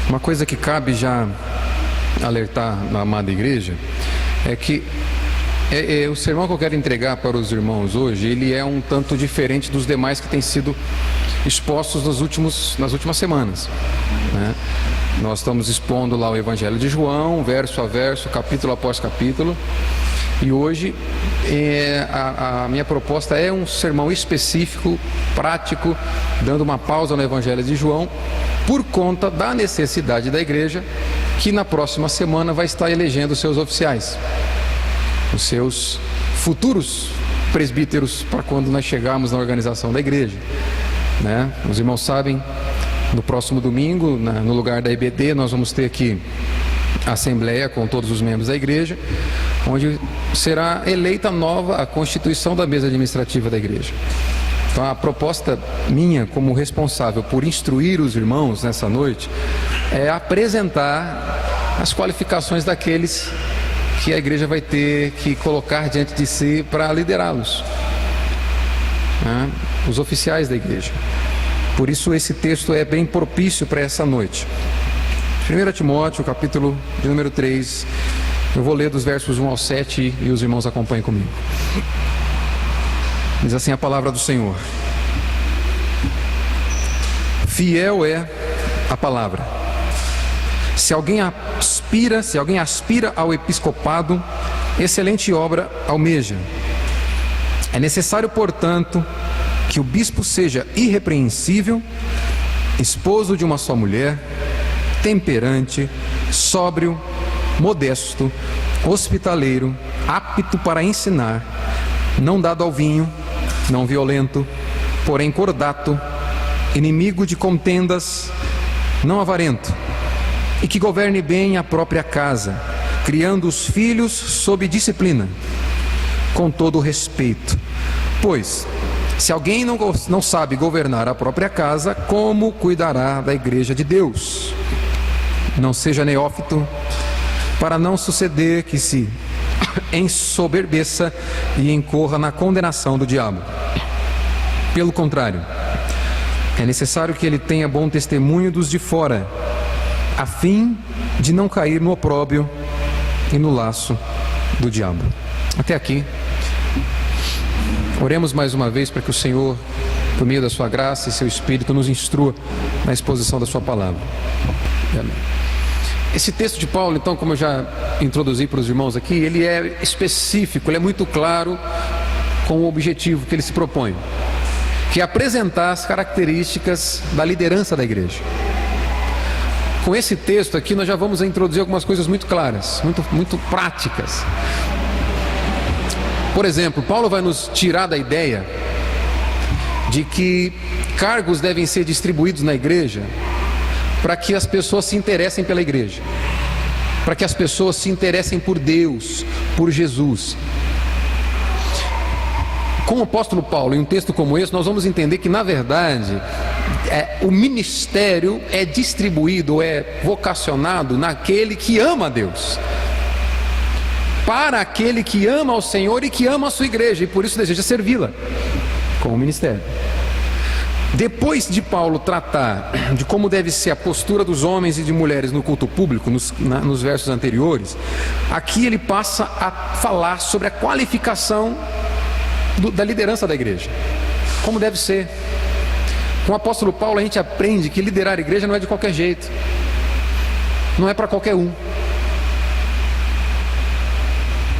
Uma coisa que cabe já alertar na amada igreja é que o sermão que eu quero entregar para os irmãos hoje, ele é um tanto diferente dos demais que têm sido expostos nas últimas semanas, né? Nós estamos expondo lá o Evangelho de João, verso a verso, capítulo após capítulo, e hoje a minha proposta é um sermão específico, prático, dando uma pausa no Evangelho de João, por conta da necessidade da igreja, que na próxima semana vai estar elegendo seus oficiais, os seus futuros presbíteros, para quando nós chegarmos na organização da igreja, né? Os irmãos sabem, no próximo domingo, no lugar da EBD, nós vamos ter aqui a assembleia com todos os membros da igreja, onde será eleita nova a constituição da mesa administrativa da igreja. Então, a proposta minha, como responsável por instruir os irmãos nessa noite, é apresentar as qualificações daqueles que a igreja vai ter que colocar diante de si para liderá-los, né? Os oficiais da igreja. Por isso esse texto é bem propício para essa noite. 1 Timóteo, capítulo de número 3, eu vou ler dos versos 1 ao 7 e os irmãos acompanhem comigo. Diz assim a palavra do Senhor: fiel é a palavra. Se alguém aspira ao episcopado, excelente obra almeja. É necessário, portanto, que o bispo seja irrepreensível, esposo de uma só mulher, temperante, sóbrio, modesto, hospitaleiro, apto para ensinar, não dado ao vinho, não violento, porém cordato, inimigo de contendas, não avarento, e que governe bem a própria casa, criando os filhos sob disciplina, com todo o respeito. Pois, se alguém não sabe governar a própria casa, como cuidará da igreja de Deus? Não seja neófito, para não suceder que se ensoberbeça e incorra na condenação do diabo. Pelo contrário, é necessário que ele tenha bom testemunho dos de fora, a fim de não cair no opróbrio e no laço do diabo. Até aqui. Oremos mais uma vez para que o Senhor, por meio da sua graça e seu Espírito, nos instrua na exposição da sua palavra. Amém. Esse texto de Paulo, então, como eu já introduzi para os irmãos aqui, ele é específico, ele é muito claro com o objetivo que ele se propõe, que é apresentar as características da liderança da igreja. Com esse texto aqui nós já vamos introduzir algumas coisas muito claras, muito práticas. Por exemplo, Paulo vai nos tirar da ideia de que cargos devem ser distribuídos na igreja para que as pessoas se interessem pela igreja, para que as pessoas se interessem por Deus, por Jesus. Com o apóstolo Paulo, em um texto como esse, nós vamos entender que, na verdade, o ministério é distribuído, é vocacionado naquele que ama a Deus, para aquele que ama ao Senhor e que ama a sua igreja, e por isso deseja servi-la com o ministério. Depois de Paulo tratar de como deve ser a postura dos homens e de mulheres no culto público, nos versos anteriores, aqui ele passa a falar sobre a qualificação da liderança da igreja, como deve ser. Com o apóstolo Paulo a gente aprende que liderar a igreja não é de qualquer jeito, não é para qualquer um.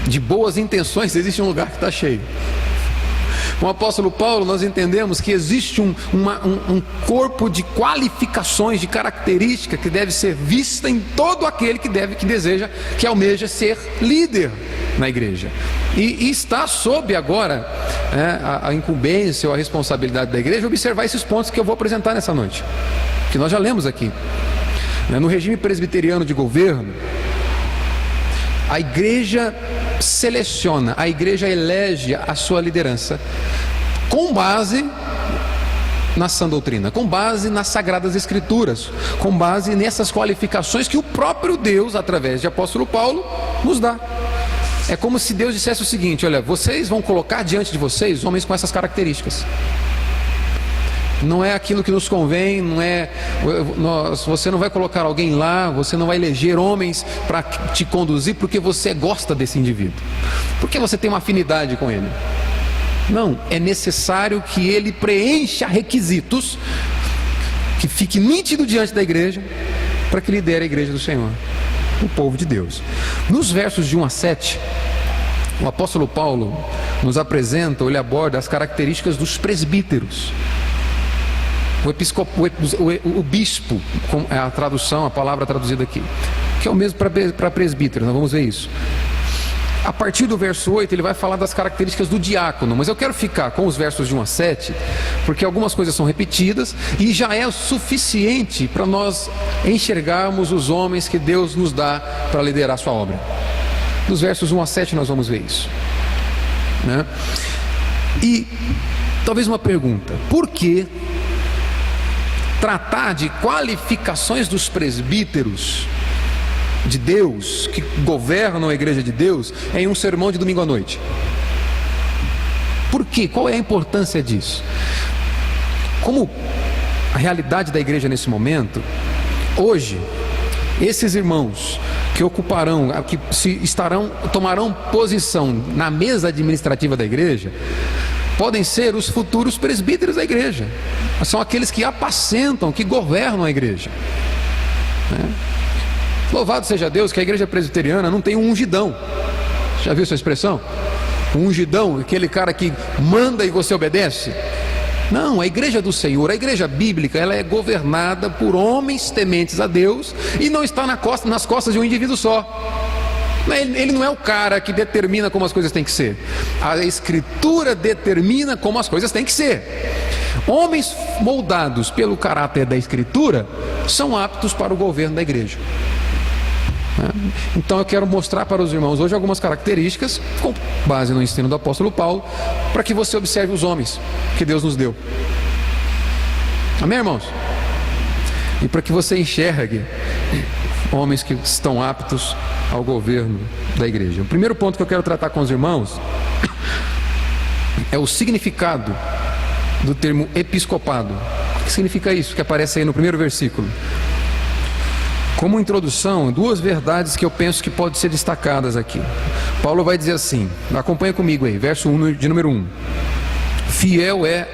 De boas intenções existe um lugar que está cheio. Com o apóstolo Paulo nós entendemos que existe um corpo de qualificações, de características que deve ser vista em todo aquele que deseja, que almeja ser líder na igreja. E está sob agora a incumbência ou a responsabilidade da igreja observar esses pontos que eu vou apresentar nessa noite, que nós já lemos aqui. No regime presbiteriano de governo, a igreja seleciona, a igreja elege a sua liderança com base na sã doutrina, com base nas sagradas escrituras, com base nessas qualificações que o próprio Deus, através de apóstolo Paulo, nos dá. É como se Deus dissesse o seguinte: olha, vocês vão colocar diante de vocês homens com essas características. não é aquilo que nos convém, você não vai colocar alguém lá, você não vai eleger homens para te conduzir porque você gosta desse indivíduo, porque você tem uma afinidade com ele. Não, é necessário que ele preencha requisitos, que fique nítido diante da igreja, para que lidere a igreja do Senhor, o povo de Deus. Nos versos de 1 a 7, o apóstolo Paulo nos apresenta, ou ele aborda as características dos presbíteros. O bispo, é a tradução, a palavra traduzida aqui, que é o mesmo para presbítero, nós vamos ver isso. A partir do verso 8 ele vai falar das características do diácono, mas eu quero ficar com os versos de 1 a 7, porque algumas coisas são repetidas e já é o suficiente para nós enxergarmos os homens que Deus nos dá para liderar a sua obra. Dos versos 1 a 7 nós vamos ver isso, né? E talvez uma pergunta: por que tratar de qualificações dos presbíteros de Deus, que governam a igreja de Deus, em um sermão de domingo à noite? Por quê? Qual é a importância disso? Como a realidade da igreja nesse momento, hoje, esses irmãos que tomarão posição na mesa administrativa da igreja, podem ser os futuros presbíteros da igreja. São aqueles que apacentam, que governam a igreja, né? Louvado seja Deus que a igreja presbiteriana não tem um ungidão. Já viu essa expressão? Um ungidão, aquele cara que manda e você obedece. Não, a igreja do Senhor, a igreja bíblica, ela é governada por homens tementes a Deus e não está nas costas de um indivíduo só. Ele não é o cara que determina como as coisas têm que ser. A Escritura determina como as coisas têm que ser. Homens moldados pelo caráter da Escritura são aptos para o governo da igreja. Então eu quero mostrar para os irmãos hoje algumas características, com base no ensino do apóstolo Paulo, para que você observe os homens que Deus nos deu. Amém, irmãos? E para que você enxergue homens que estão aptos ao governo da igreja. O primeiro ponto que eu quero tratar com os irmãos é o significado do termo episcopado. O que significa isso que aparece aí no primeiro versículo? Como introdução, duas verdades que eu penso que podem ser destacadas aqui. Paulo vai dizer assim, acompanha comigo aí, verso 1, de número 1. Fiel é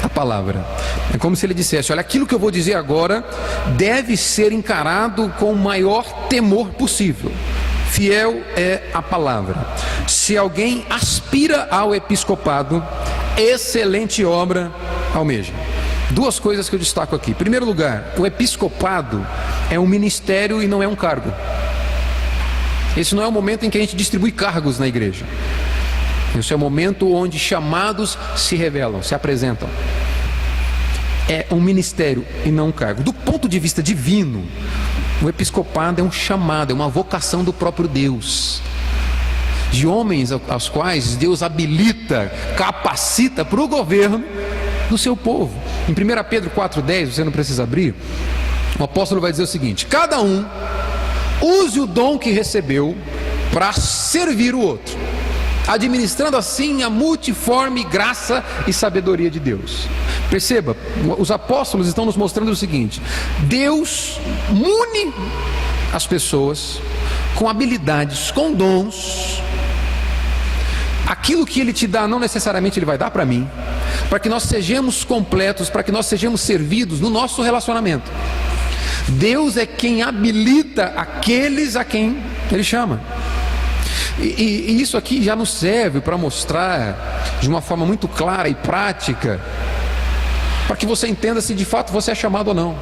a palavra. É como se ele dissesse: olha, aquilo que eu vou dizer agora deve ser encarado com o maior temor possível. Fiel é a palavra. Se alguém aspira ao episcopado, excelente obra almeja. Duas coisas que eu destaco aqui. Em primeiro lugar, o episcopado é um ministério e não é um cargo. Esse não é o momento em que a gente distribui cargos na igreja. Esse é o momento onde chamados se revelam, se apresentam. É um ministério e não um cargo. Do ponto de vista divino, o episcopado é um chamado, é uma vocação do próprio Deus, de homens aos quais Deus habilita, capacita para o governo do seu povo. Em 1 Pedro 4,10, você não precisa abrir, o apóstolo vai dizer o seguinte: cada um use o dom que recebeu para servir o outro, administrando assim a multiforme graça e sabedoria de Deus. Perceba, os apóstolos estão nos mostrando o seguinte: Deus une as pessoas com habilidades, com dons. Aquilo que Ele te dá, não necessariamente Ele vai dar para mim, para que nós sejamos completos, para que nós sejamos servidos no nosso relacionamento. Deus é quem habilita aqueles a quem Ele chama. E isso aqui já nos serve para mostrar de uma forma muito clara e prática, para que você entenda se de fato você é chamado ou não.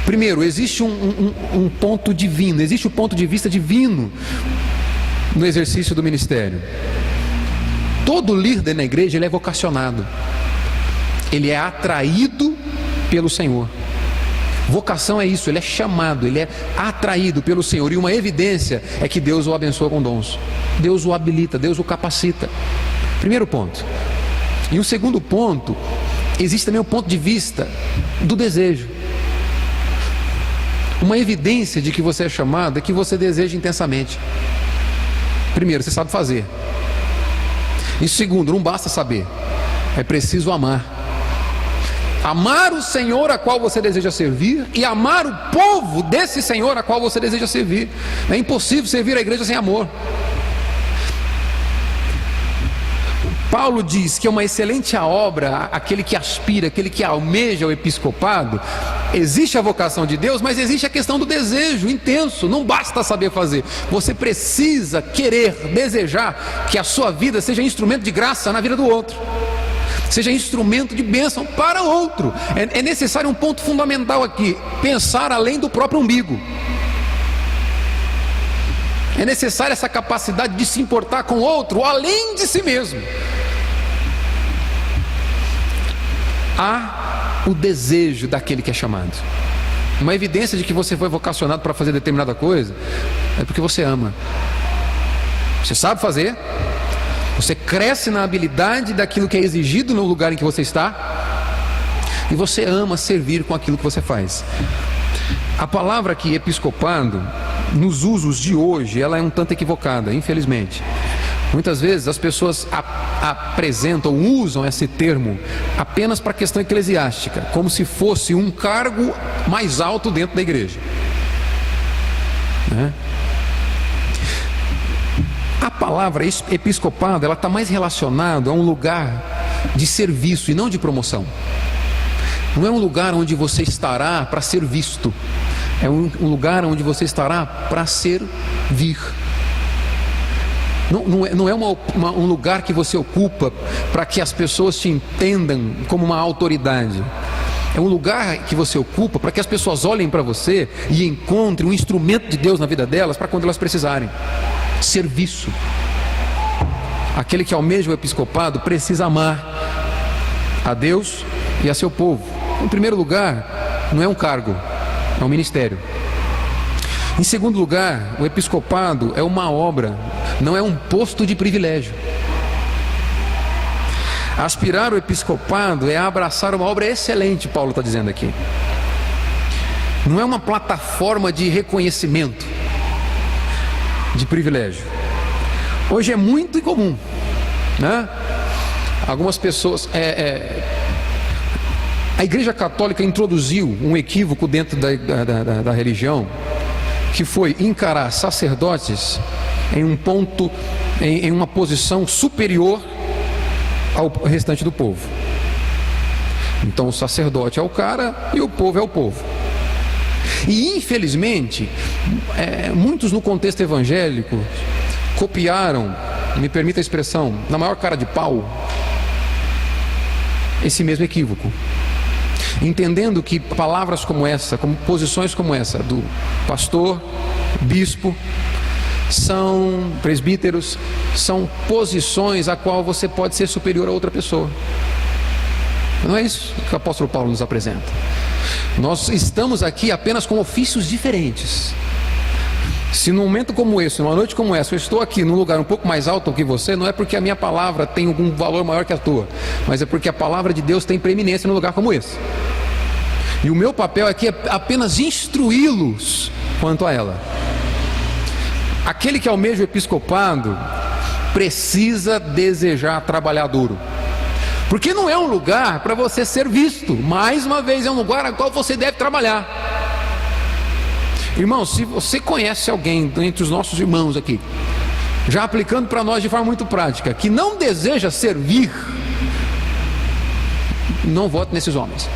Primeiro, existe um ponto divino, existe o ponto de vista divino no exercício do ministério. Todo líder na igreja, ele é vocacionado, ele é atraído pelo Senhor. Vocação é isso, ele é chamado, ele é atraído pelo Senhor. E uma evidência é que Deus o abençoa com dons, Deus o habilita, Deus o capacita. Primeiro ponto. E o segundo ponto, existe também o ponto de vista do desejo. Uma evidência de que você é chamado é que você deseja intensamente. Primeiro, você sabe fazer. E segundo, não basta saber, é preciso amar. Amar o Senhor a qual você deseja servir e amar o povo desse Senhor a qual você deseja servir. É impossível servir a igreja sem amor. Paulo diz que é uma excelente obra aquele que aspira, aquele que almeja o episcopado. Existe a vocação de Deus, mas existe a questão do desejo intenso. Não basta saber fazer, você precisa querer, desejar que a sua vida seja instrumento de graça na vida do outro, seja instrumento de bênção para o outro. É necessário um ponto fundamental aqui: pensar além do próprio umbigo. É necessária essa capacidade de se importar com o outro além de si mesmo. Há o desejo daquele que é chamado. Uma evidência de que você foi vocacionado para fazer determinada coisa é porque você ama. Você sabe fazer, você cresce na habilidade daquilo que é exigido no lugar em que você está, e você ama servir com aquilo que você faz. A palavra aqui, episcopado, nos usos de hoje, ela é um tanto equivocada, infelizmente. Muitas vezes as pessoas apresentam, usam esse termo apenas para a questão eclesiástica, como se fosse um cargo mais alto dentro da igreja, né? A palavra episcopado, ela está mais relacionada a um lugar de serviço e não de promoção. Não é um lugar onde você estará para ser visto, é um lugar onde você estará para servir. Não é um lugar que você ocupa para que as pessoas te entendam como uma autoridade. É um lugar que você ocupa para que as pessoas olhem para você e encontrem um instrumento de Deus na vida delas para quando elas precisarem. Serviço. Aquele que almeja o episcopado precisa amar a Deus e a seu povo. Em primeiro lugar, não é um cargo, é um ministério. Em segundo lugar, o episcopado é uma obra, não é um posto de privilégio. Aspirar o episcopado é abraçar uma obra excelente, Paulo está dizendo aqui. Não é uma plataforma de reconhecimento, de privilégio. Hoje é muito incomum, né? Algumas pessoas... A Igreja Católica introduziu um equívoco dentro da religião, que foi encarar sacerdotes em um ponto, em uma posição superior ao restante do povo. Então o sacerdote é o cara e o povo é o povo. E infelizmente, muitos no contexto evangélico copiaram, me permita a expressão, na maior cara de pau, esse mesmo equívoco, entendendo que palavras como essa, como posições como essa do pastor, bispo, são presbíteros, são posições a qual você pode ser superior a outra pessoa. Não é isso que o apóstolo Paulo nos apresenta. Nós estamos aqui apenas com ofícios diferentes. Se num momento como esse, numa noite como essa, eu estou aqui num lugar um pouco mais alto que você, não é porque a minha palavra tem algum valor maior que a tua, mas é porque a palavra de Deus tem preeminência num lugar como esse. E o meu papel aqui é apenas instruí-los quanto a ela. Aquele que almeja o episcopado precisa desejar trabalhar duro, porque não é um lugar para você ser visto. Mais uma vez, é um lugar a qual você deve trabalhar. Irmão, se você conhece alguém entre os nossos irmãos aqui, já aplicando para nós de forma muito prática, que não deseja servir, não vote nesses homens.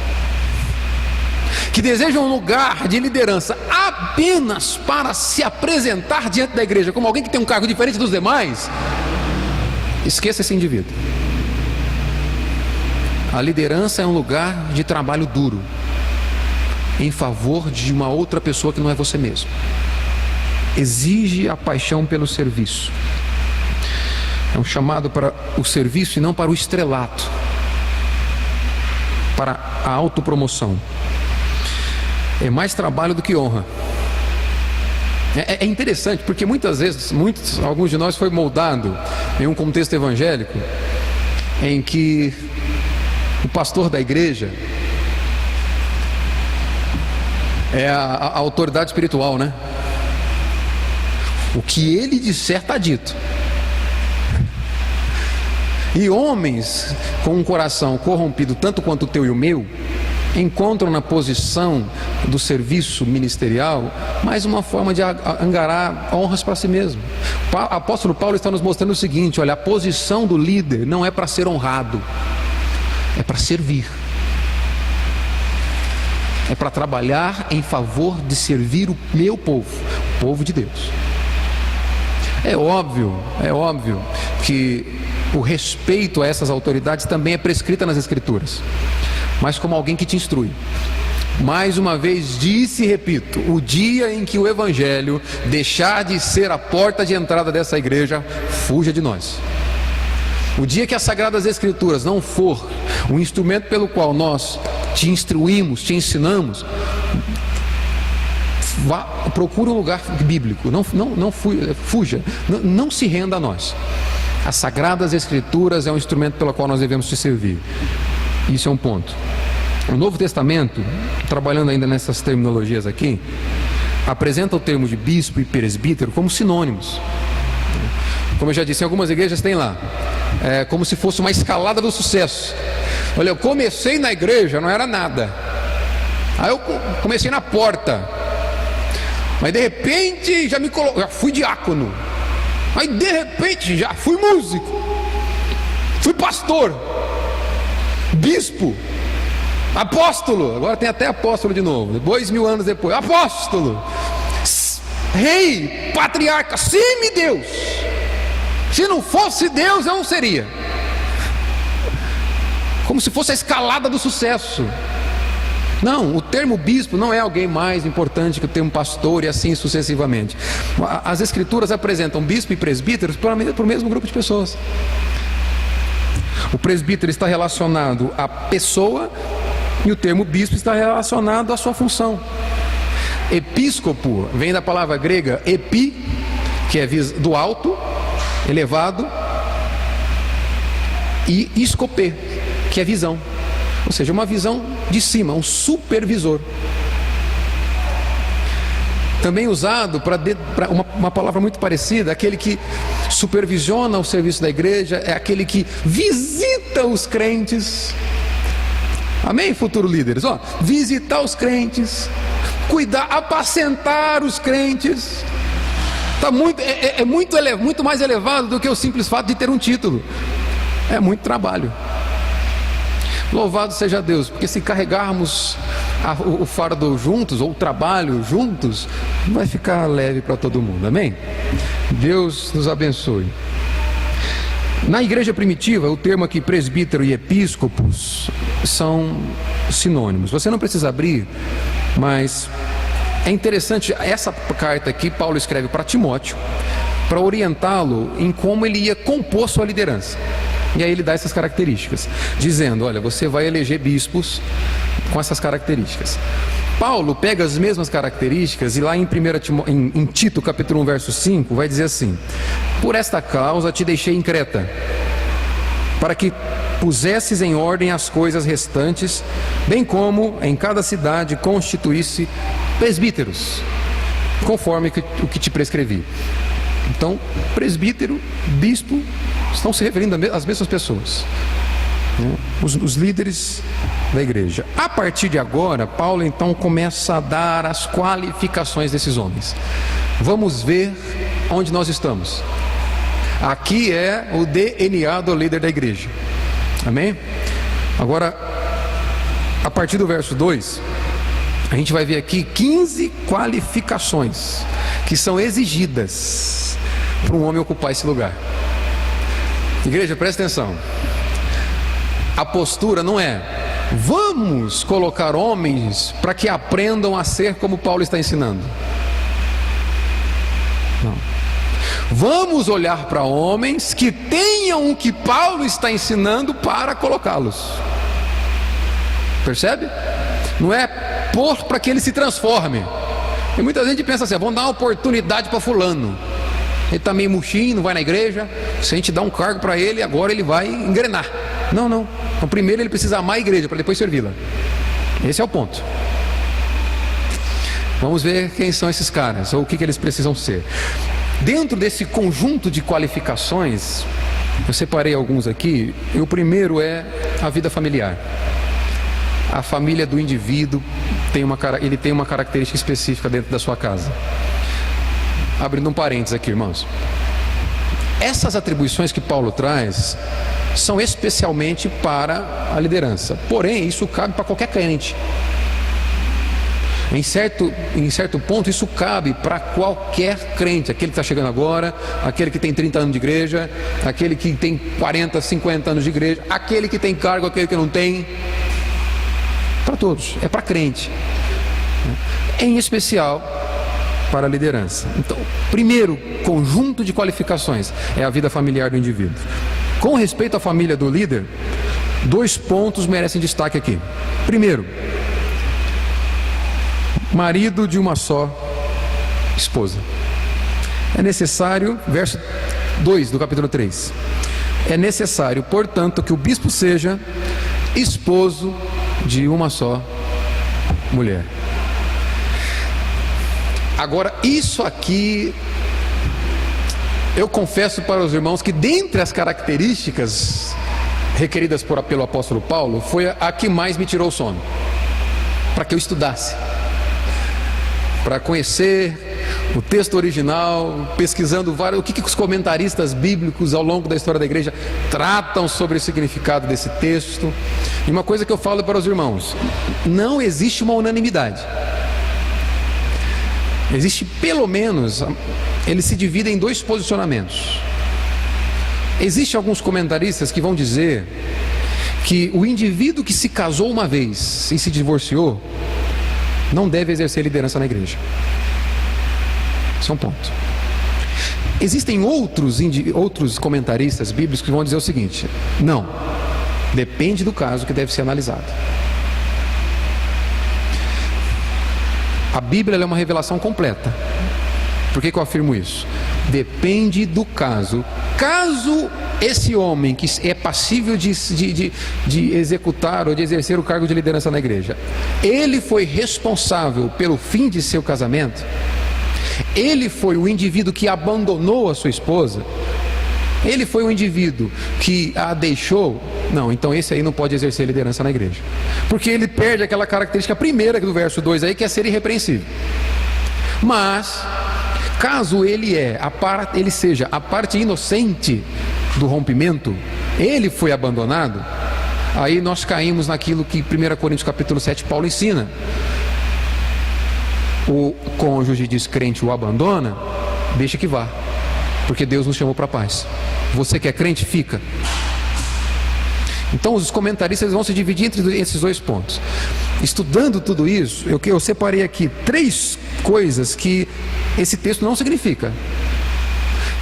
Que desejam um lugar de liderança apenas para se apresentar diante da igreja como alguém que tem um cargo diferente dos demais, esqueça esse indivíduo. A liderança é um lugar de trabalho duro em favor de uma outra pessoa que não é você mesmo. Exige a paixão pelo serviço. É um chamado para o serviço e não para o estrelato, para a autopromoção. É mais trabalho do que honra. É interessante, porque muitas vezes, alguns de nós foi moldado em um contexto evangélico em que o pastor da igreja é a autoridade espiritual, né? O que ele disser está dito. E homens com um coração corrompido tanto quanto o teu e o meu, encontram na posição do serviço ministerial mais uma forma de angariar honras para si mesmo. O apóstolo Paulo está nos mostrando o seguinte: olha, a posição do líder não é para ser honrado, é para servir, é para trabalhar em favor de servir o meu povo, o povo de Deus. É óbvio que o respeito a essas autoridades também é prescrita nas Escrituras, mas como alguém que te instrui. Mais uma vez disse e repito: o dia em que o Evangelho deixar de ser a porta de entrada dessa igreja, fuja de nós. O dia que as Sagradas Escrituras não for o instrumento pelo qual nós te instruímos, te ensinamos, procure um lugar bíblico, fuja, não se renda a nós. As Sagradas Escrituras é um instrumento pelo qual nós devemos te servir. Isso é um ponto. O Novo Testamento, trabalhando ainda nessas terminologias aqui, apresenta o termo de bispo e presbítero como sinônimos. Como eu já disse, em algumas igrejas tem lá, como se fosse uma escalada do sucesso. Olha, eu comecei na igreja, não era nada. Aí eu comecei na porta, mas de repente já fui diácono. Aí de repente já fui músico, fui pastor, bispo, apóstolo. Agora tem até apóstolo de novo, 2000 anos depois, apóstolo, rei, patriarca. Sim, Deus, se não fosse Deus eu não seria. Como se fosse a escalada do sucesso. Não, o termo bispo não é alguém mais importante que o termo pastor, e assim sucessivamente. As Escrituras apresentam bispo e presbíteros para o mesmo grupo de pessoas. O presbítero está relacionado à pessoa e o termo bispo está relacionado à sua função. Episcopo vem da palavra grega epi, que é do alto, elevado, e escopê, que é visão. Ou seja, uma visão de cima, um supervisor. Também usado para uma palavra muito parecida, aquele que supervisiona o serviço da igreja, é aquele que visita os crentes. Amém, futuros líderes? Visitar os crentes, cuidar, apacentar os crentes. Muito mais elevado do que o simples fato de ter um título. É muito trabalho. Louvado seja Deus, porque se carregarmos o fardo juntos, ou o trabalho juntos, vai ficar leve para todo mundo, amém? Deus nos abençoe. Na igreja primitiva, o termo aqui presbítero e episcopos são sinônimos. Você não precisa abrir, mas é interessante, essa carta aqui Paulo escreve para Timóteo, para orientá-lo em como ele ia compor sua liderança. E aí ele dá essas características, dizendo: olha, você vai eleger bispos com essas características. Paulo pega as mesmas características e lá em Tito capítulo 1 verso 5 vai dizer assim: por esta causa te deixei em Creta, para que pusesses em ordem as coisas restantes, bem como em cada cidade constituísse presbíteros, conforme o que te prescrevi. Então, presbítero, bispo, estão se referindo às mesmas pessoas, né? Os líderes da igreja. A partir de agora, Paulo então começa a dar as qualificações desses homens. Vamos ver onde nós estamos. Aqui é o DNA do líder da igreja, amém? Agora, a partir do verso 2, a gente vai ver aqui 15 qualificações que são exigidas para um homem ocupar esse lugar. Igreja, presta atenção. A postura não é: vamos colocar homens para que aprendam a ser como Paulo está ensinando. Não. Vamos olhar para homens que tenham o que Paulo está ensinando para colocá-los. Percebe? Não é pôr para que ele se transforme. E muita gente pensa assim: vamos dar uma oportunidade para fulano. Ele está meio murchinho, não vai na igreja. Se a gente dá um cargo para ele, agora ele vai engrenar. Não. Então primeiro ele precisa amar a igreja para depois servi-la. Esse é o ponto. Vamos ver quem são esses caras, ou o que eles precisam ser. Dentro desse conjunto de qualificações, Eu separei alguns aqui, e o primeiro é a vida familiar. A família do indivíduo ele tem uma característica específica dentro da sua casa. Abrindo um parênteses aqui, irmãos. Essas atribuições que Paulo traz são especialmente para a liderança. Porém, isso cabe para qualquer crente. Em certo ponto, isso cabe para qualquer crente. Aquele que está chegando agora, aquele que tem 30 anos de igreja, aquele que tem 40, 50 anos de igreja, aquele que tem cargo, aquele que não tem. Para todos, é para crente. Em especial para a liderança. Então, primeiro conjunto de qualificações é a vida familiar do indivíduo. Com respeito à família do líder, 2 pontos merecem destaque aqui. Primeiro, marido de uma só esposa. É necessário, verso 2 do capítulo 3. É necessário, portanto, que o bispo seja esposo de uma só mulher. Agora, isso aqui, eu confesso para os irmãos que dentre as características requeridas pelo apóstolo Paulo, foi a que mais me tirou o sono, para que eu estudasse, para conhecer o texto original, pesquisando o que os comentaristas bíblicos ao longo da história da igreja tratam sobre o significado desse texto. E uma coisa que eu falo para os irmãos: não existe uma unanimidade. Existe, pelo menos, eles se dividem em 2 posicionamentos. Existem alguns comentaristas que vão dizer que o indivíduo que se casou uma vez e se divorciou não deve exercer liderança na igreja. Esse é um ponto. Existem outros comentaristas bíblicos que vão dizer o seguinte: não, depende do caso que deve ser analisado. A Bíblia é uma revelação completa. Por que eu afirmo isso? Depende do caso. Caso esse homem que é passível de executar ou de exercer o cargo de liderança na igreja, ele foi responsável pelo fim de seu casamento, ele foi o indivíduo que abandonou a sua esposa, ele foi o indivíduo que a deixou, não, então esse aí não pode exercer liderança na igreja, porque ele perde aquela característica primeira do verso 2 aí, que é ser irrepreensível. Mas caso ele seja a parte inocente do rompimento, ele foi abandonado, aí nós caímos naquilo que 1 Coríntios capítulo 7 Paulo ensina: o cônjuge descrente o abandona, deixa que vá, porque Deus nos chamou para a paz. Você que é crente, fica. Então os comentaristas vão se dividir entre esses 2 pontos. Estudando tudo isso, eu separei aqui 3 coisas que esse texto não significa.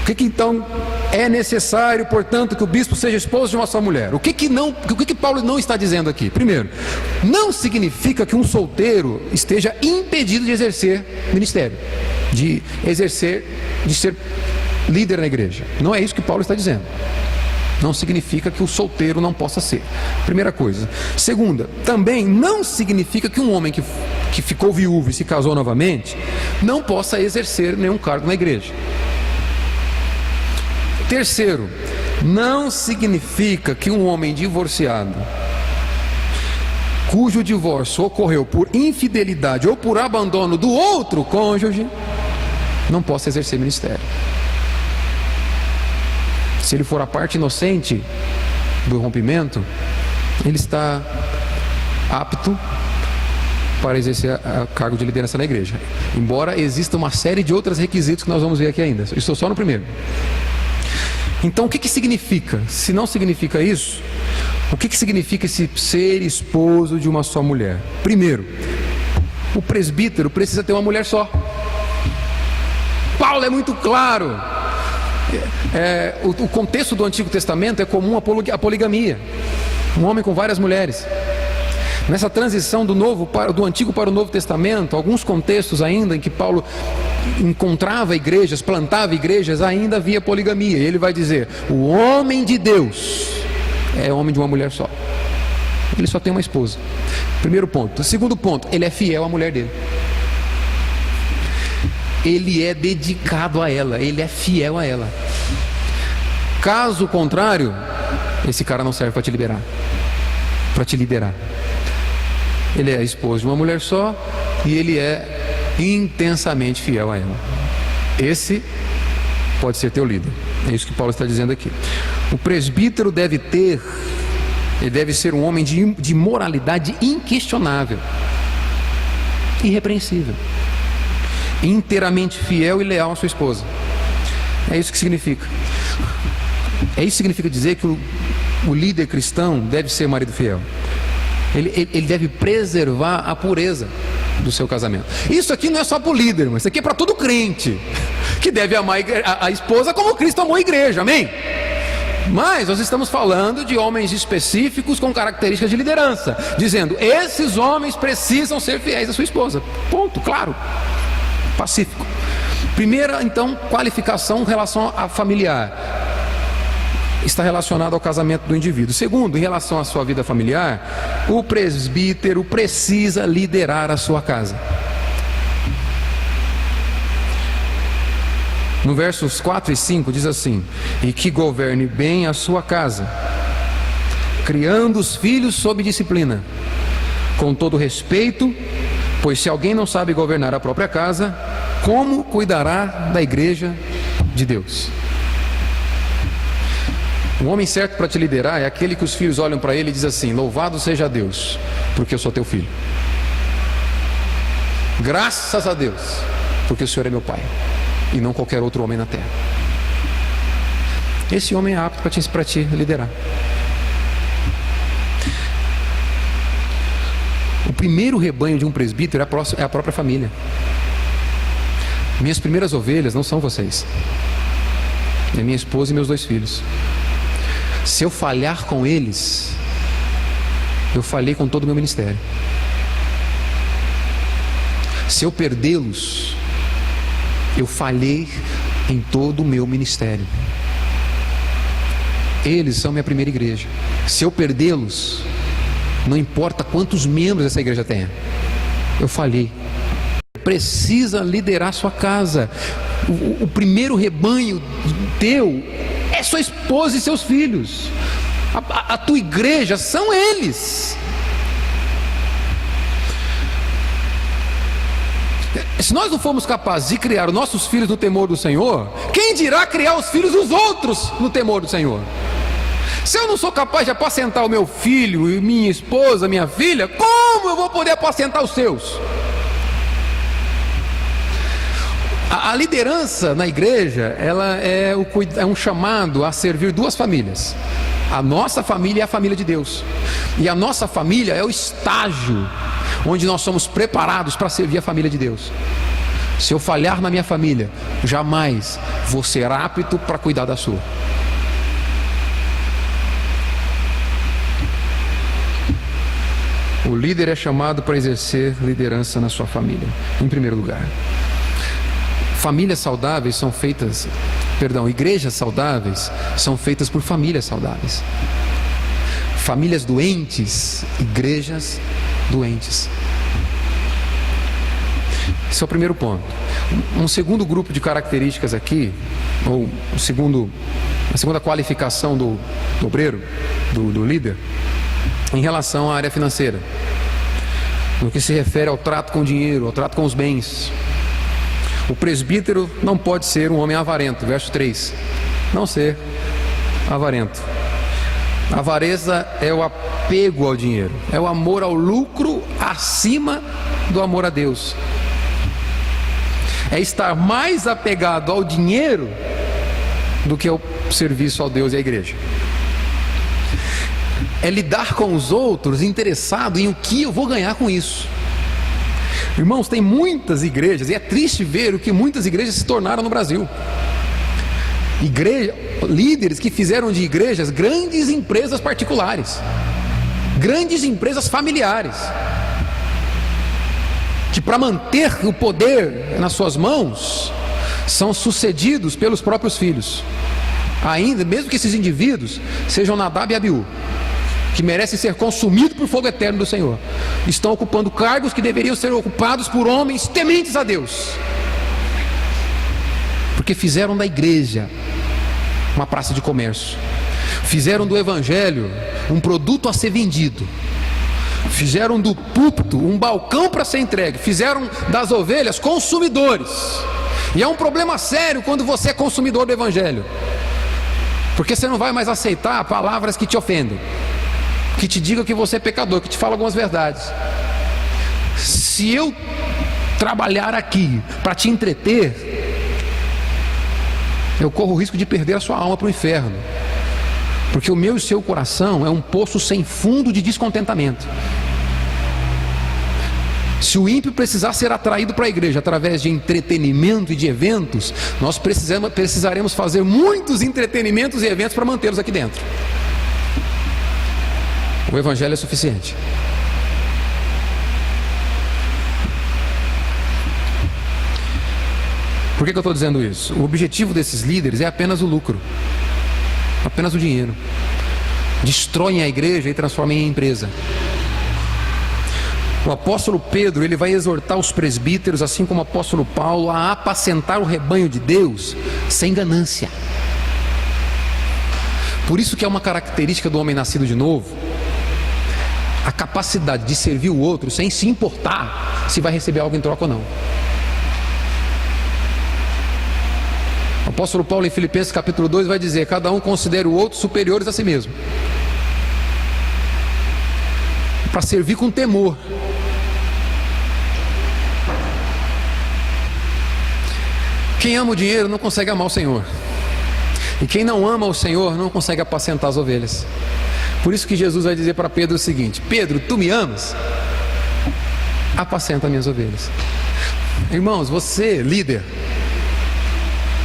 O que então é necessário, portanto, que o bispo seja esposo de uma só mulher? O que Paulo não está dizendo aqui? Primeiro, não significa que um solteiro esteja impedido de exercer ministério, de ser líder na igreja. Não é isso que Paulo está dizendo. Não significa que o solteiro não possa ser. Primeira coisa. Segunda, também não significa que um homem que ficou viúvo e se casou novamente não possa exercer nenhum cargo na igreja. Terceiro, não significa que um homem divorciado, cujo divórcio ocorreu por infidelidade ou por abandono do outro cônjuge, não possa exercer ministério. Se ele for a parte inocente do rompimento, ele está apto para exercer a cargo de liderança na igreja, embora exista uma série de outros requisitos que nós vamos ver aqui ainda. Estou só no primeiro. Então o que significa? Se não significa isso, o que significa esse ser esposo de uma só mulher? Primeiro, o presbítero precisa ter uma mulher só. Paulo é muito claro. O contexto do Antigo Testamento é comum a poligamia, um homem com várias mulheres. Nessa transição do Antigo para o Novo Testamento, alguns contextos ainda em que Paulo encontrava igrejas, plantava igrejas, ainda havia poligamia. E ele vai dizer: o homem de Deus é homem de uma mulher só. Ele só tem uma esposa. Primeiro ponto. Segundo ponto, ele é fiel à mulher dele. Ele é dedicado a ela, ele é fiel a ela. Caso contrário, esse cara não serve para te liberar, para te liderar. Ele é esposo de uma mulher só e ele é intensamente fiel a ela. Esse pode ser teu líder. É isso que Paulo está dizendo aqui. O presbítero ele deve ser um homem de moralidade inquestionável, irrepreensível, inteiramente fiel e leal à sua esposa. É isso que significa. É isso que significa dizer que o líder cristão deve ser marido fiel. Ele deve preservar a pureza do seu casamento. Isso aqui não é só para o líder, mas isso aqui é para todo crente que deve amar a esposa como Cristo amou a igreja, amém? Mas nós estamos falando de homens específicos com características de liderança, dizendo, esses homens precisam ser fiéis à sua esposa, ponto, claro, pacífico. Primeira, então, qualificação em relação a familiar, está relacionado ao casamento do indivíduo. Segundo, em relação à sua vida familiar, o presbítero precisa liderar a sua casa. No versos 4 e 5 diz assim: e que governe bem a sua casa, criando os filhos sob disciplina, com todo respeito, pois se alguém não sabe governar a própria casa, como cuidará da igreja de Deus? Um homem certo para te liderar é aquele que os filhos olham para ele e dizem assim: louvado seja Deus, porque eu sou teu filho. Graças a Deus, porque o Senhor é meu pai, e não qualquer outro homem na terra. Esse homem é apto para te liderar. O primeiro rebanho de um presbítero é a própria família. Minhas primeiras ovelhas não são vocês, é minha esposa e meus 2 filhos. Se eu falhar com eles, eu falhei com todo o meu ministério. Se eu perdê-los, eu falhei em todo o meu ministério. Eles são minha primeira igreja. Se eu perdê-los, não importa quantos membros essa igreja tenha, eu falhei. Precisa liderar sua casa. O primeiro rebanho teu é sua esposa e seus filhos. A tua igreja são eles. Se nós não formos capazes de criar os nossos filhos no temor do Senhor, quem dirá criar os filhos dos outros no temor do Senhor? Se eu não sou capaz de apacentar o meu filho, e minha esposa, minha filha, como eu vou poder apacentar os seus? A liderança na igreja, ela é um chamado a servir 2 famílias. A nossa família é a família de Deus. E a nossa família é o estágio onde nós somos preparados para servir a família de Deus. Se eu falhar na minha família, jamais vou ser apto para cuidar da sua. O líder é chamado para exercer liderança na sua família, em primeiro lugar. Famílias saudáveis são feitas, igrejas saudáveis são feitas por famílias saudáveis. Famílias doentes, igrejas doentes. Esse é o primeiro ponto. Um segundo grupo de características aqui, ou a segunda qualificação do obreiro, do líder, em relação à área financeira, no que se refere ao trato com o dinheiro, ao trato com os bens. O presbítero não pode ser um homem avarento, verso 3. Não ser avarento. A avareza é o apego ao dinheiro, é o amor ao lucro acima do amor a Deus. É estar mais apegado ao dinheiro do que ao serviço ao Deus e à igreja. É lidar com os outros interessado em o que eu vou ganhar com isso. Irmãos, tem muitas igrejas, e é triste ver o que muitas igrejas se tornaram no Brasil. Líderes que fizeram de igrejas grandes empresas particulares, grandes empresas familiares, que para manter o poder nas suas mãos, são sucedidos pelos próprios filhos. Ainda, mesmo que esses indivíduos sejam Nadab e Abiú, que merecem ser consumidos por fogo eterno do Senhor, estão ocupando cargos que deveriam ser ocupados por homens tementes a Deus, porque fizeram da igreja uma praça de comércio. Fizeram do evangelho um produto a ser vendido. Fizeram do púlpito um balcão para ser entregue. Fizeram das ovelhas consumidores. E é um problema sério quando você é consumidor do evangelho, porque você não vai mais aceitar palavras que te ofendem, que te digam que você é pecador, que te falam algumas verdades. Se eu trabalhar aqui para te entreter, eu corro o risco de perder a sua alma para o inferno, porque o meu e o seu coração é um poço sem fundo de descontentamento. Se o ímpio precisar ser atraído para a igreja através de entretenimento e de eventos, nós precisaremos fazer muitos entretenimentos e eventos para mantê-los aqui dentro. O evangelho é suficiente. Por que eu estou dizendo isso? O objetivo desses líderes é apenas o lucro, apenas o dinheiro. Destroem a igreja e transformam em empresa. O apóstolo Pedro, ele vai exortar os presbíteros, assim como o apóstolo Paulo, a apacentar o rebanho de Deus sem ganância. Por isso que é uma característica do homem nascido de novo, a capacidade de servir o outro sem se importar se vai receber algo em troca ou não. O apóstolo Paulo em Filipenses capítulo 2 vai dizer: cada um considera o outro superiores a si mesmo, para servir com temor. Quem ama o dinheiro não consegue amar o Senhor, e quem não ama o Senhor não consegue apacentar as ovelhas. Por isso que Jesus vai dizer para Pedro o seguinte: Pedro, tu me amas? Apacenta minhas ovelhas. Irmãos, você, líder,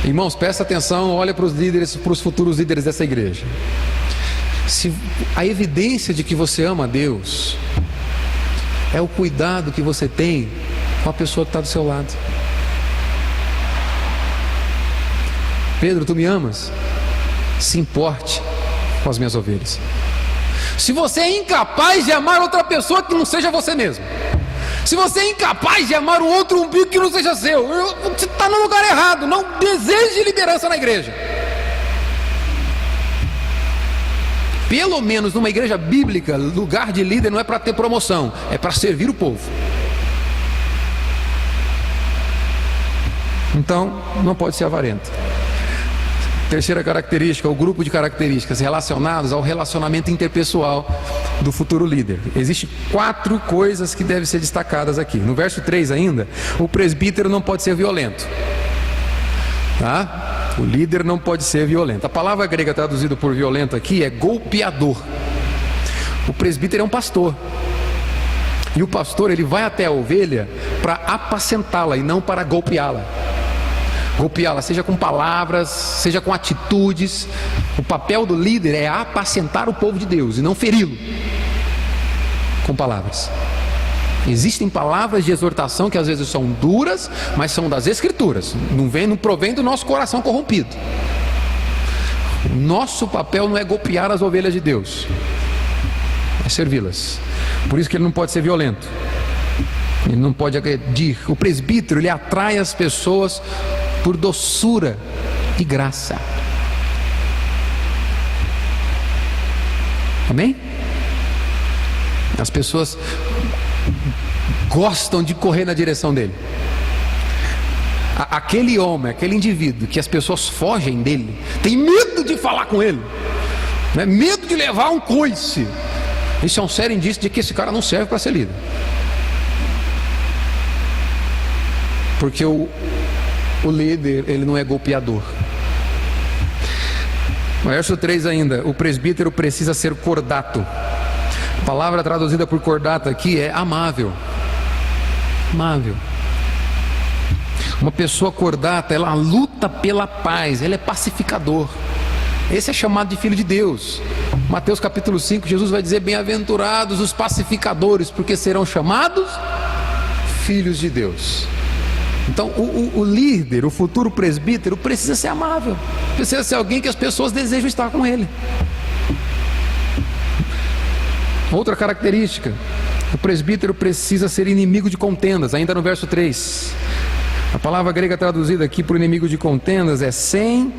irmãos, presta atenção, olha para os líderes, para os futuros líderes dessa igreja. Se a evidência de que você ama a Deus é o cuidado que você tem com a pessoa que está do seu lado. Pedro, tu me amas? Se importe com as minhas ovelhas. Se você é incapaz de amar outra pessoa que não seja você mesmo, se você é incapaz de amar um outro umbigo que não seja seu, você está no lugar errado. Não deseje liderança na igreja. Pelo menos numa igreja bíblica, lugar de líder não é para ter promoção, é para servir o povo. Então, não pode ser avarento. Terceira característica, o grupo de características relacionadas ao relacionamento interpessoal do futuro líder. Existem 4 coisas que devem ser destacadas aqui. No verso 3 ainda, o presbítero não pode ser violento. Tá? O líder não pode ser violento. A palavra grega traduzida por violento aqui é golpeador. O presbítero é um pastor. E o pastor, ele vai até a ovelha para apacentá-la e não para golpeá-la. Golpeá-la, seja com palavras, seja com atitudes. O papel do líder é apacentar o povo de Deus e não feri-lo com palavras. Existem palavras de exortação que às vezes são duras, mas são das Escrituras, não provém do nosso coração corrompido. O nosso papel não é golpear as ovelhas de Deus, é servi-las. Por isso que ele não pode ser violento, ele não pode agredir. O presbítero, ele atrai as pessoas por doçura e graça. Amém? As pessoas gostam de correr na direção dele. Aquele homem, aquele indivíduo que as pessoas fogem dele, tem medo de falar com ele, né? Medo de levar um coice. Isso é um sério indício de que esse cara não serve para ser líder. Porque o líder, ele não é golpeador. Verso 3 ainda, o presbítero precisa ser cordato. A palavra traduzida por cordato aqui é amável. Amável. Uma pessoa cordata, ela luta pela paz, ela é pacificador. Esse é chamado de filho de Deus. Mateus capítulo 5, Jesus vai dizer: bem-aventurados os pacificadores, porque serão chamados filhos de Deus. Então o líder, o futuro presbítero, precisa ser amável, precisa ser alguém que as pessoas desejam estar com ele. Outra característica, o presbítero precisa ser inimigo de contendas, ainda no verso 3. A palavra grega traduzida aqui por inimigo de contendas é sem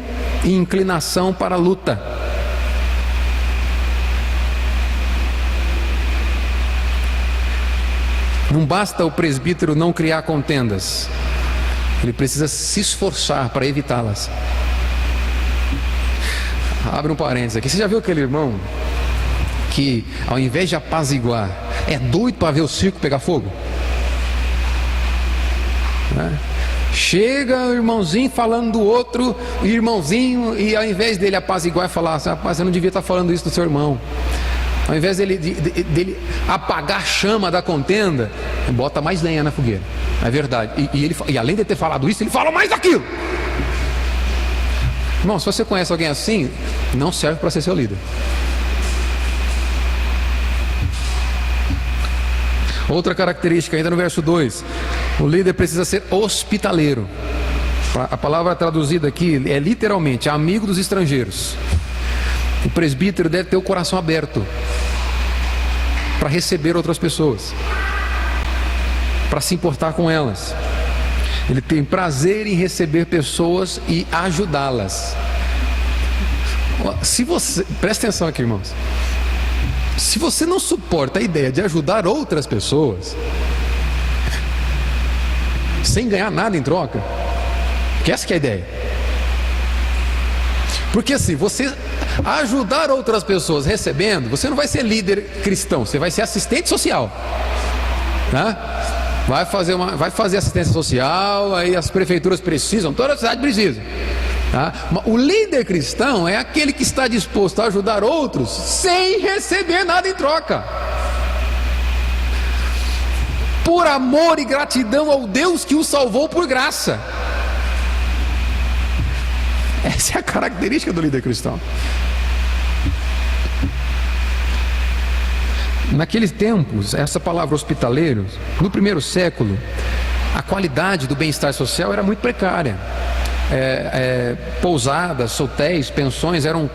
e inclinação para a luta. Não basta o presbítero não criar contendas, ele precisa se esforçar para evitá-las. Abre um parênteses aqui. Você já viu aquele irmão que, ao invés de apaziguar, é doido para ver o circo pegar fogo? Né? Chega o irmãozinho falando do outro irmãozinho, e ao invés dele apaziguar e falar assim: rapaz, eu não devia estar falando isso do seu irmão, ao invés dele apagar a chama da contenda, bota mais lenha na fogueira. É verdade. E além de ter falado isso, ele fala mais daquilo. Irmão, se você conhece alguém assim, não serve para ser seu líder. Outra característica, ainda no verso 2, o líder precisa ser hospitaleiro. A palavra traduzida aqui é literalmente amigo dos estrangeiros. O presbítero deve ter o coração aberto para receber outras pessoas, para se importar com elas. Ele tem prazer em receber pessoas e ajudá-las. Presta atenção aqui, irmãos. Se você não suporta a ideia de ajudar outras pessoas sem ganhar nada em troca, que essa que é a ideia. Porque assim, você ajudar outras pessoas recebendo, você não vai ser líder cristão, você vai ser assistente social, né? Vai fazer assistência social, aí as prefeituras precisam, toda a cidade precisa, tá? O líder cristão é aquele que está disposto a ajudar outros sem receber nada em troca, por amor e gratidão ao Deus que o salvou por graça. Essa é a característica do líder cristão. Naqueles tempos, essa palavra hospitaleiro, no primeiro século, a qualidade do bem-estar social era muito precária. Pousadas, hotéis, pensões eram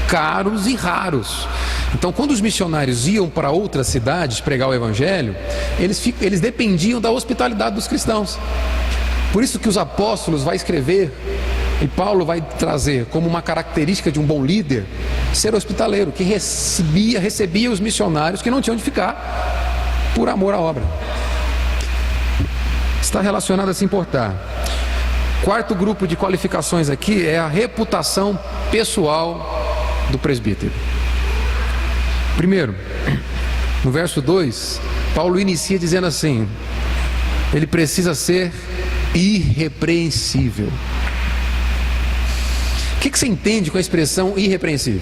caros e raros. Então, quando os missionários iam para outras cidades pregar o evangelho, eles dependiam da hospitalidade dos cristãos. Por isso que os apóstolos vão escrever, e Paulo vai trazer como uma característica de um bom líder, ser hospitaleiro, que recebia os missionários que não tinham onde ficar, por amor à obra. Está relacionado a se importar. Quarto grupo de qualificações aqui é a reputação pessoal do presbítero. Primeiro, no verso 2, Paulo inicia dizendo assim: ele precisa ser irrepreensível. O que você entende com a expressão irrepreensível?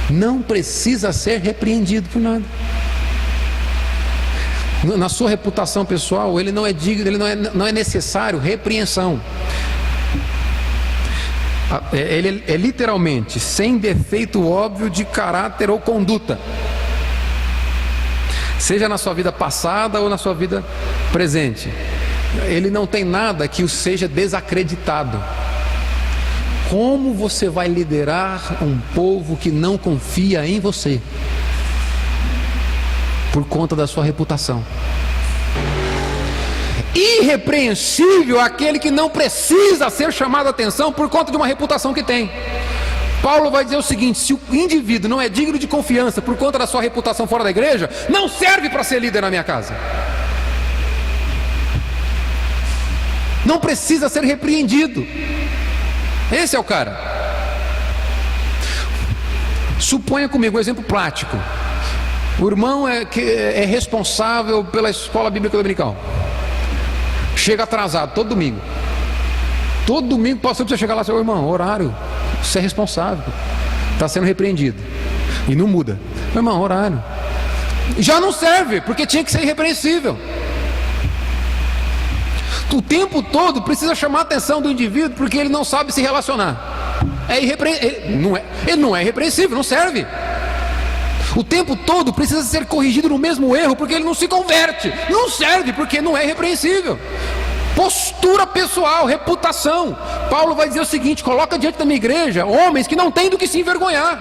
Não precisa ser repreendido por nada. Na sua reputação pessoal, ele não é digno, não é necessário repreensão. Ele é literalmente sem defeito óbvio de caráter ou conduta, seja na sua vida passada ou na sua vida presente. Ele não tem nada que o seja desacreditado. Como você vai liderar um povo que não confia em você por conta da sua reputação? Irrepreensível aquele que não precisa ser chamado a atenção por conta de uma reputação que tem. Paulo vai dizer o seguinte: se o indivíduo não é digno de confiança por conta da sua reputação fora da igreja, não serve para ser líder na minha casa. Não precisa ser repreendido. Esse é o cara. Suponha comigo um exemplo prático. O irmão é responsável pela escola bíblica dominical. Chega atrasado todo domingo. Todo domingo o pastor precisa chegar lá e dizer: ô irmão, horário, você é responsável, está sendo repreendido. E não muda. Meu irmão, horário. Já não serve, porque tinha que ser irrepreensível. O tempo todo precisa chamar a atenção do indivíduo, porque ele não sabe se relacionar. Ele não é irrepreensível, não serve. O tempo todo precisa ser corrigido no mesmo erro, porque ele não se converte. Não serve, porque não é irrepreensível. Postura pessoal, reputação. Paulo vai dizer o seguinte: coloca diante da minha igreja homens que não têm do que se envergonhar,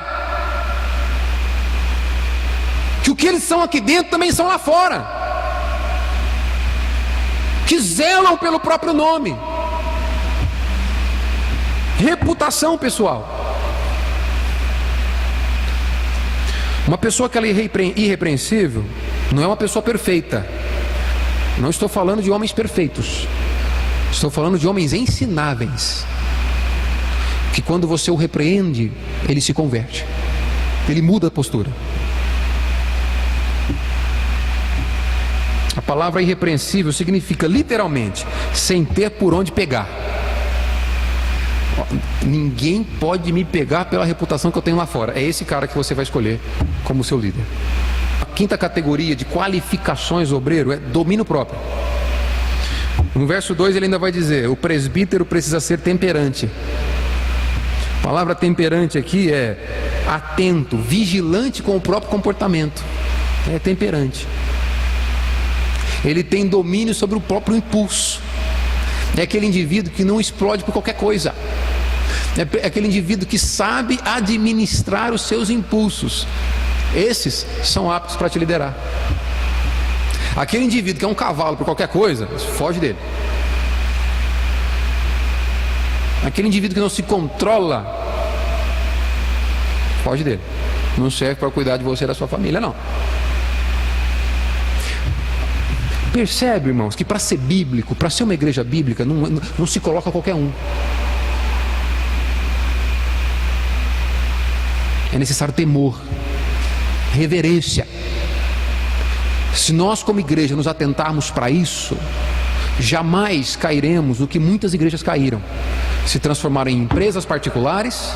que o que eles são aqui dentro também são lá fora, que zelam pelo próprio nome. Reputação, pessoal. Uma pessoa que ela é irrepreensível não é uma pessoa perfeita. Não estou falando de homens perfeitos. Estou falando de homens ensináveis. Que quando você o repreende, ele se converte. Ele muda a postura. A palavra irrepreensível significa literalmente sem ter por onde pegar. Ninguém pode me pegar pela reputação que eu tenho lá fora. É esse cara que você vai escolher como seu líder. A quinta categoria de qualificações obreiro é domínio próprio. No verso 2 ele ainda vai dizer: o presbítero precisa ser temperante. A palavra temperante aqui é atento, vigilante com o próprio comportamento. É temperante. Ele tem domínio sobre o próprio impulso. É aquele indivíduo que não explode por qualquer coisa. É aquele indivíduo que sabe administrar os seus impulsos. Esses são aptos para te liderar. Aquele indivíduo que é um cavalo por qualquer coisa, foge dele. Aquele indivíduo que não se controla, foge dele. Não serve para cuidar de você e da sua família, não. Percebe, irmãos, que para ser bíblico, para ser uma igreja bíblica, não se coloca qualquer um. É necessário temor, reverência. Se nós como igreja nos atentarmos para isso, jamais cairemos no que muitas igrejas caíram. Se transformaram em empresas particulares,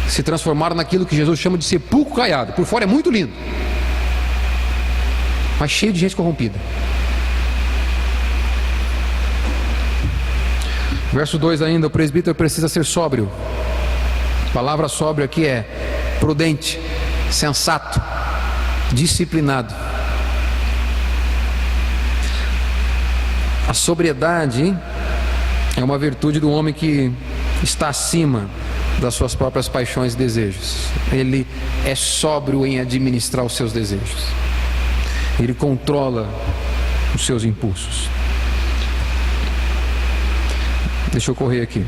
se transformaram naquilo que Jesus chama de sepulcro caiado. Por fora é muito lindo, mas cheio de gente corrompida. Verso 2 ainda: o presbítero precisa ser sóbrio. A palavra sóbrio aqui é prudente, sensato, disciplinado. A sobriedade é uma virtude do homem que está acima das suas próprias paixões e desejos. Ele é sóbrio em administrar os seus desejos. Ele controla os seus impulsos. Deixa eu correr aqui.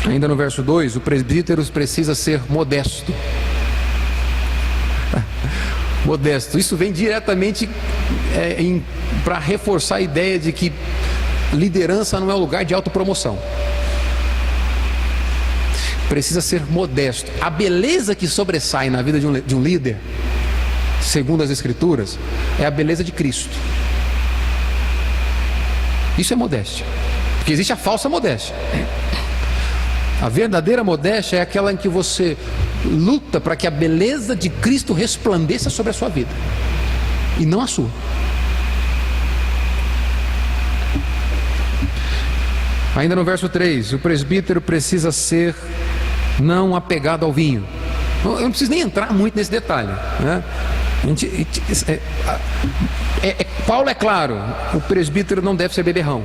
Ainda no verso 2, o presbítero precisa ser modesto. Modesto. Isso vem diretamente para reforçar a ideia de que liderança não é um lugar de autopromoção. Precisa ser modesto. A beleza que sobressai na vida de um líder, segundo as Escrituras, é a beleza de Cristo. Isso é modéstia. Porque existe a falsa modéstia. A verdadeira modéstia é aquela em que você luta para que a beleza de Cristo resplandeça sobre a sua vida e não a sua. Ainda no verso 3, o presbítero precisa ser não apegado ao vinho. Eu não preciso nem entrar muito nesse detalhe, né? Paulo é claro: o presbítero não deve ser beberrão.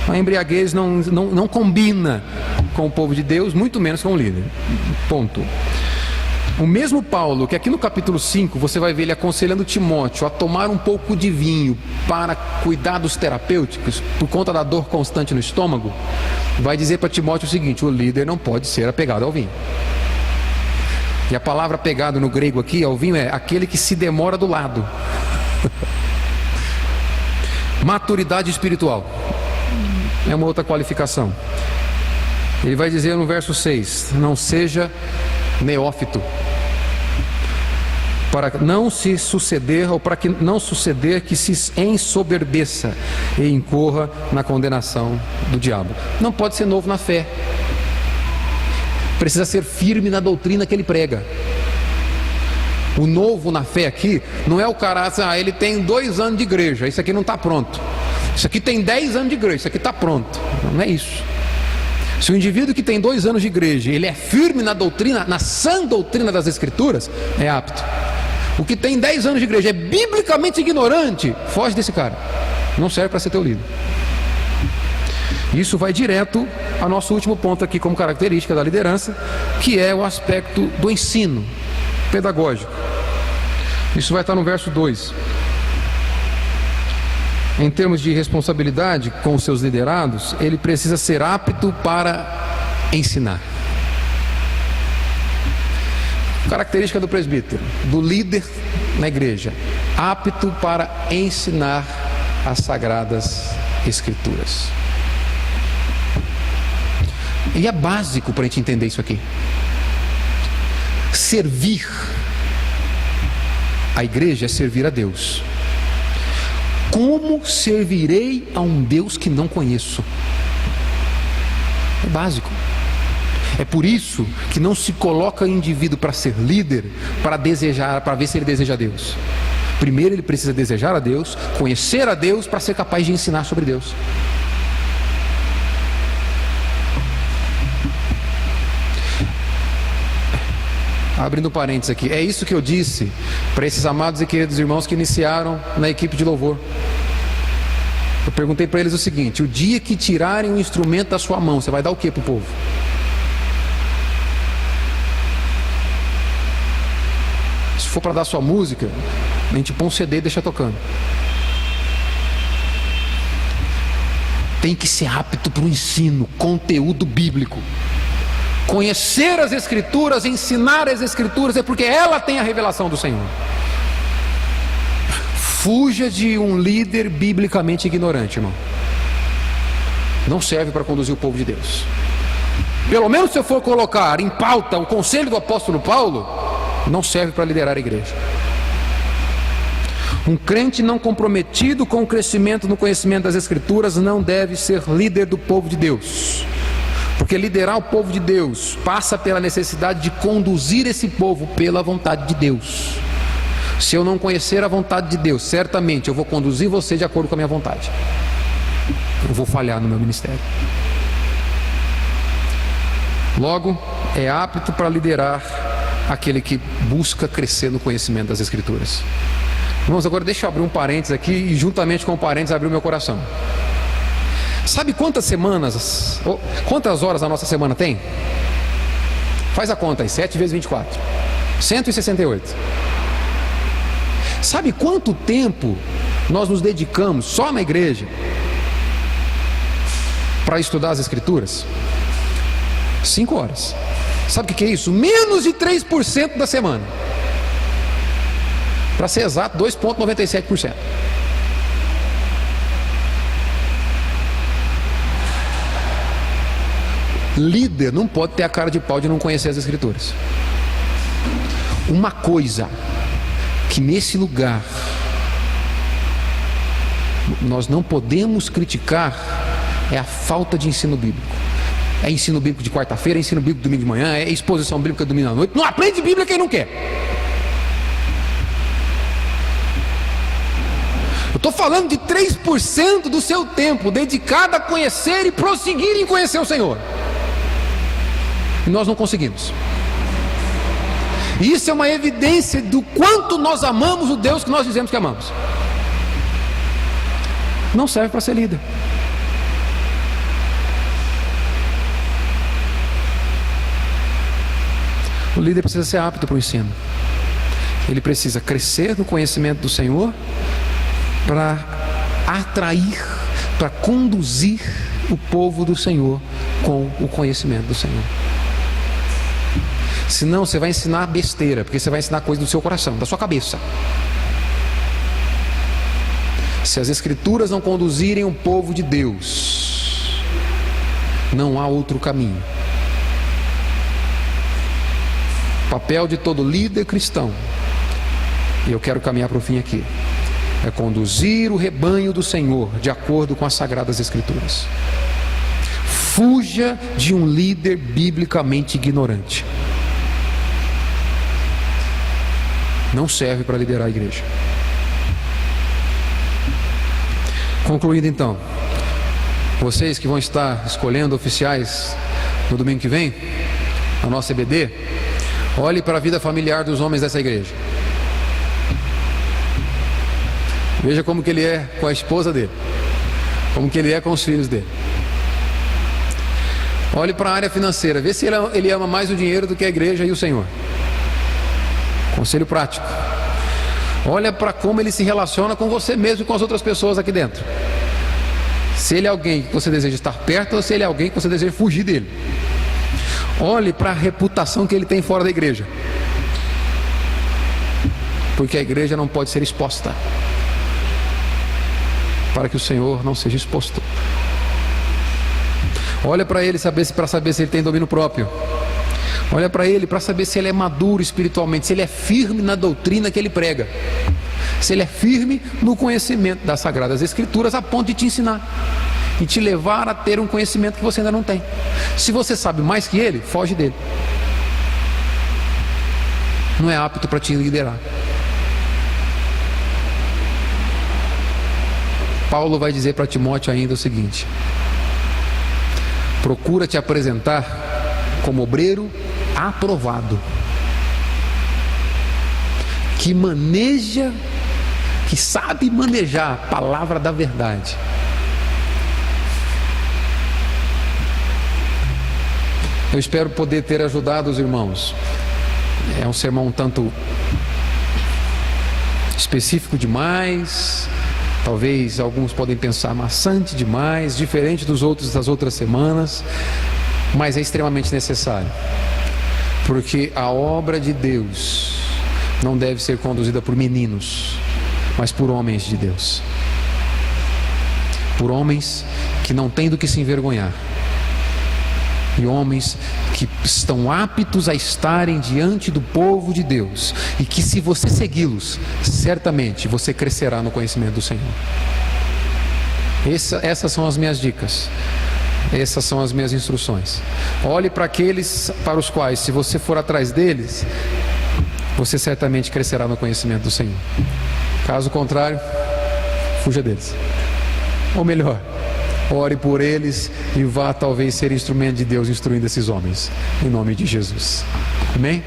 A embriaguez não combina com o povo de Deus, muito menos com o líder. Ponto. O mesmo Paulo, que aqui no capítulo 5 você vai ver ele aconselhando Timóteo a tomar um pouco de vinho para cuidados terapêuticos por conta da dor constante no estômago, vai dizer para Timóteo o seguinte: o líder não pode ser apegado ao vinho. E a palavra apegado no grego aqui ao vinho é aquele que se demora do lado. Maturidade espiritual é uma outra qualificação. Ele vai dizer no verso 6: não seja neófito, para não se suceder, ou para que não suceder que se ensoberbeça e incorra na condenação do diabo. Não pode ser novo na fé. Precisa ser firme na doutrina que ele prega. O novo na fé aqui não é o cara, ele tem 2 anos de igreja, isso aqui não está pronto. Isso aqui tem 10 anos de igreja, isso aqui está pronto. Não é isso. Se o indivíduo que tem 2 anos de igreja, ele é firme na doutrina, na sã doutrina das Escrituras, é apto. O que tem 10 anos de igreja é biblicamente ignorante, foge desse cara. Não serve para ser teu líder. Isso vai direto ao nosso último ponto aqui como característica da liderança, que é o aspecto do ensino pedagógico. Isso vai estar no verso 2. Em termos de responsabilidade com os seus liderados, ele precisa ser apto para ensinar. Característica do presbítero, do líder na igreja: apto para ensinar as sagradas escrituras. E é básico para a gente entender isso aqui. Servir a igreja é servir a Deus. Como servirei a um Deus que não conheço? É básico. É por isso que não se coloca o indivíduo para ser líder, para desejar, para ver se ele deseja a Deus. Primeiro ele precisa desejar a Deus, conhecer a Deus, para ser capaz de ensinar sobre Deus. Abrindo parênteses aqui, é isso que eu disse para esses amados e queridos irmãos que iniciaram na equipe de louvor. Eu perguntei para eles o seguinte: o dia que tirarem um instrumento da sua mão, você vai dar o que para o povo? Se for para dar sua música, a gente põe um CD e deixa tocando. Tem que ser apto para o ensino, conteúdo bíblico. Conhecer as Escrituras, ensinar as Escrituras, é porque ela tem a revelação do Senhor. Fuja de um líder biblicamente ignorante, irmão. Não serve para conduzir o povo de Deus. Pelo menos se eu for colocar em pauta o conselho do apóstolo Paulo, não serve para liderar a igreja. Um crente não comprometido com o crescimento no conhecimento das Escrituras não deve ser líder do povo de Deus. Porque liderar o povo de Deus passa pela necessidade de conduzir esse povo pela vontade de Deus. Se eu não conhecer a vontade de Deus, certamente eu vou conduzir você de acordo com a minha vontade. Eu vou falhar no meu ministério. Logo, é apto para liderar aquele que busca crescer no conhecimento das Escrituras. Irmãos, agora deixa eu abrir um parênteses aqui e juntamente com o parênteses abrir o meu coração. Sabe quantas semanas, quantas horas a nossa semana tem? Faz a conta aí, 7 vezes 24, 168. Sabe quanto tempo nós nos dedicamos só na igreja para estudar as Escrituras? 5 horas. Sabe o que é isso? Menos de 3% da semana. Para ser exato, 2,97%. Líder não pode ter a cara de pau de não conhecer as Escrituras. Uma coisa que nesse lugar nós não podemos criticar é a falta de ensino bíblico. É ensino bíblico de quarta-feira, é ensino bíblico domingo de manhã, é exposição bíblica domingo à noite. Não aprende Bíblia quem não quer. Eu estou falando de 3% do seu tempo dedicado a conhecer e prosseguir em conhecer o Senhor. E nós não conseguimos. E isso é uma evidência do quanto nós amamos o Deus que nós dizemos que amamos. Não serve para ser líder. O líder precisa ser apto para o ensino. Ele precisa crescer no conhecimento do Senhor para atrair, para conduzir o povo do Senhor com o conhecimento do Senhor. Senão você vai ensinar besteira, porque você vai ensinar coisa do seu coração, da sua cabeça. Se as Escrituras não conduzirem o povo de Deus, não há outro caminho. O papel de todo líder cristão, e eu quero caminhar para o fim aqui, é conduzir o rebanho do Senhor de acordo com as Sagradas Escrituras. Fuja de um líder biblicamente ignorante. Não serve para liderar a igreja. Concluindo então, vocês que vão estar escolhendo oficiais no domingo que vem, a nossa EBD, olhe para a vida familiar dos homens dessa igreja. Veja como que ele é com a esposa dele, como que ele é com os filhos dele. Olhe para a área financeira, vê se ele ama mais o dinheiro do que a igreja e o Senhor. Conselho prático. Olha para como ele se relaciona com você mesmo e com as outras pessoas aqui dentro. Se ele é alguém que você deseja estar perto ou se ele é alguém que você deseja fugir dele. Olhe para a reputação que ele tem fora da igreja, porque a igreja não pode ser exposta, para que o Senhor não seja exposto. Olha para ele para saber se ele tem domínio próprio. Olha para ele para saber se ele é maduro espiritualmente, se ele é firme na doutrina que ele prega, se ele é firme no conhecimento das Sagradas Escrituras, a ponto de te ensinar e te levar a ter um conhecimento que você ainda não tem. Se você sabe mais que ele, foge dele. Não é apto para te liderar. Paulo vai dizer para Timóteo ainda o seguinte: procura te apresentar como obreiro aprovado, que sabe manejar a palavra da verdade. Eu espero poder ter ajudado os irmãos. É um sermão um tanto específico demais, talvez alguns podem pensar maçante demais, diferente das outras semanas, mas é extremamente necessário, porque a obra de Deus não deve ser conduzida por meninos, mas por homens de Deus, por homens que não têm do que se envergonhar, e homens que estão aptos a estarem diante do povo de Deus, e que, se você segui-los, certamente você crescerá no conhecimento do Senhor. Essas são as minhas dicas, essas são as minhas instruções. Olhe para aqueles para os quais, se você for atrás deles, você certamente crescerá no conhecimento do Senhor. Caso contrário, fuja deles. Ou melhor, ore por eles e vá talvez ser instrumento de Deus instruindo esses homens, em nome de Jesus. Amém?